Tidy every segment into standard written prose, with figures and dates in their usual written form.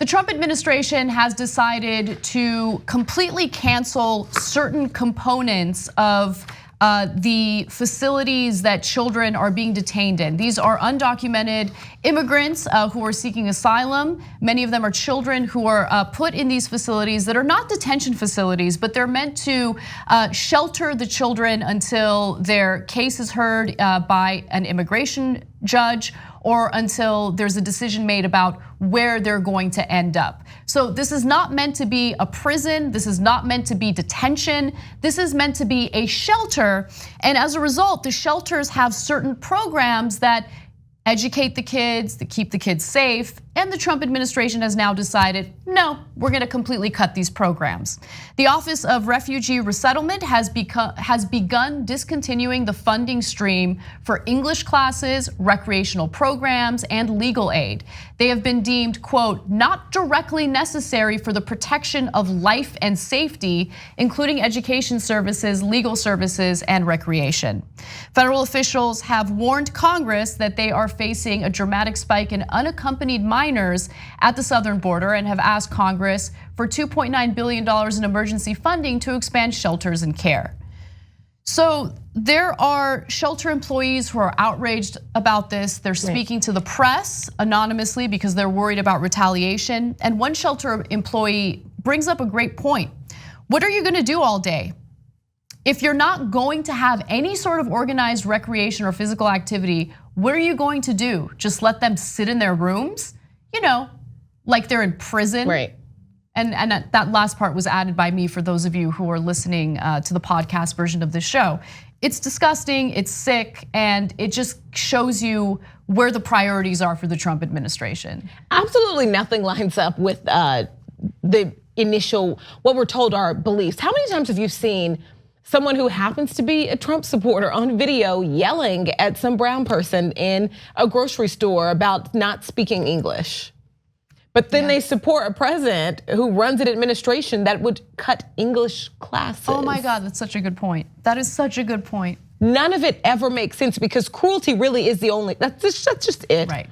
Trump administration has decided to completely cancel certain components of the facilities that children are being detained in. These are undocumented immigrants who are seeking asylum. Many of them are children who are put in these facilities that are not detention facilities, but they're meant to shelter the children until their case is heard by an immigration judge or until there's a decision made about where they're going to end up. So this is not meant to be a prison. This is not meant to be detention. This is meant to be a shelter. And as a result, the shelters have certain programs that educate the kids, that keep the kids safe. And the Trump administration has now decided, no, we're gonna completely cut these programs. The Office of Refugee Resettlement has begun discontinuing the funding stream for English classes, recreational programs, and legal aid. They have been deemed, quote, not directly necessary for the protection of life and safety, including education services, legal services, and recreation. Federal officials have warned Congress that they are facing a dramatic spike in unaccompanied minors at the southern border and have asked Congress for $2.9 billion in emergency funding to expand shelters and care. So there are shelter employees who are outraged about this. They're speaking to the press anonymously because they're worried about retaliation. And one shelter employee brings up a great point. What are you gonna do all day? If you're not going to have any sort of organized recreation or physical activity, what are you going to do? Just let them sit in their rooms? You know, like they're in prison. Right. And that last part was added by me for those of you who are listening to the podcast version of this show. It's disgusting, it's sick, and it just shows you where the priorities are for the Trump administration. Absolutely nothing lines up with the initial, what we're told are beliefs. How many times have you seen someone who happens to be a Trump supporter on video yelling at some brown person in a grocery store about not speaking English? But then they support a president who runs an administration that would cut English classes. Oh my God, that's such a good point. That is such a good point. None of it ever makes sense because cruelty really is the only, that's just it. Right.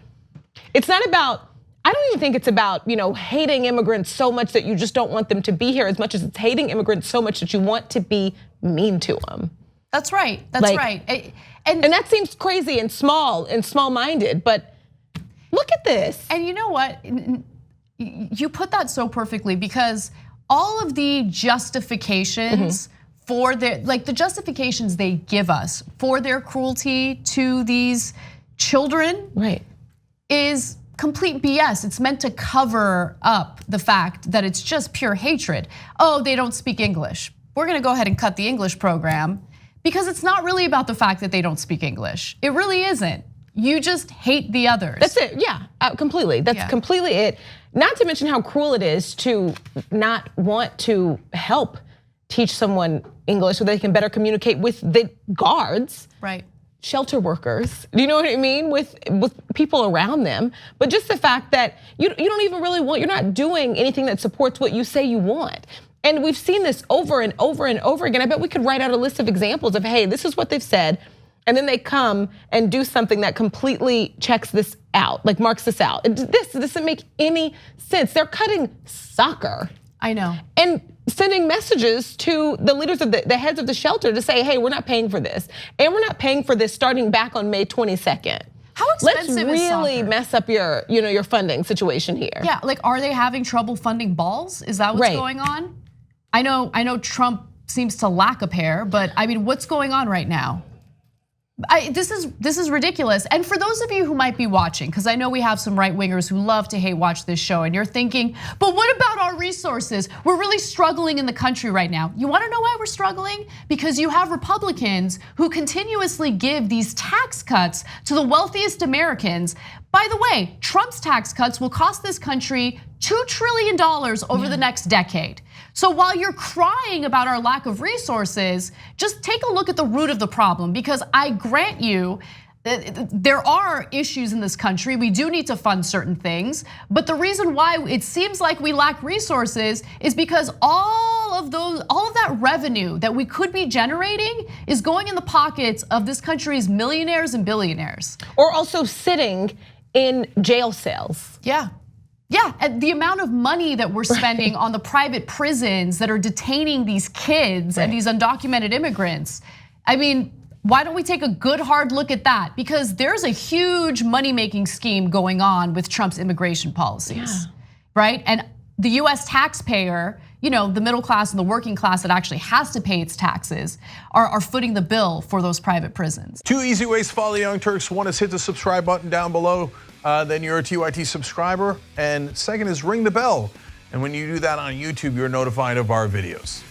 It's not about, I don't even think it's about, hating immigrants so much that you just don't want them to be here as much as it's hating immigrants so much that you want to be mean to them. That's right, that's right. And that seems crazy and small-minded, but look at this. And you know what? You put that so perfectly because all of the justifications for their, the justifications they give us for their cruelty to these children, is complete BS. It's meant to cover up the fact that it's just pure hatred. Oh, they don't speak English. We're gonna go ahead and cut the English program because it's not really about the fact that they don't speak English. It really isn't. You just hate the others. That's it, yeah, completely. That's completely it. Not to mention how cruel it is to not want to help teach someone English so they can better communicate with the guards. Right. Shelter workers, do you know what I mean? With people around them. But just the fact that you don't even really want, you're not doing anything that supports what you say you want. And we've seen this over and over and over again. I bet we could write out a list of examples of, hey, this is what they've said. And then they come and do something that completely checks this out, like marks this out. This doesn't make any sense. They're cutting soccer. I know. And sending messages to the leaders of the heads of the shelter to say, hey, we're not paying for this. And we're not paying for this starting back on May 22nd. How expensive Let's is really soccer? mess up your funding situation here. Yeah, are they having trouble funding balls? Is that what's going on? I know Trump seems to lack a pair, but I mean, what's going on right now? This is ridiculous. And for those of you who might be watching, because I know we have some right wingers who love to hate watch this show, and you're thinking, but what about our resources? We're really struggling in the country right now. You wanna know why we're struggling? Because you have Republicans who continuously give these tax cuts to the wealthiest Americans. By the way, Trump's tax cuts will cost this country $2 trillion over the next decade. So while you're crying about our lack of resources, just take a look at the root of the problem, because I grant you, there are issues in this country. We do need to fund certain things, but the reason why it seems like we lack resources is because all of that revenue that we could be generating is going in the pockets of this country's millionaires and billionaires. Or also sitting in jail cells. Yeah. Yeah, and the amount of money that we're spending on the private prisons that are detaining these kids and these undocumented immigrants. I mean, why don't we take a good hard look at that? Because there's a huge money-making scheme going on with Trump's immigration policies, right? And the US taxpayer, the middle class and the working class that actually has to pay its taxes are footing the bill for those private prisons. 2 easy ways to follow the Young Turks. One is hit the subscribe button down below. Then you're a TYT subscriber. And second is ring the bell. And when you do that on YouTube, you're notified of our videos.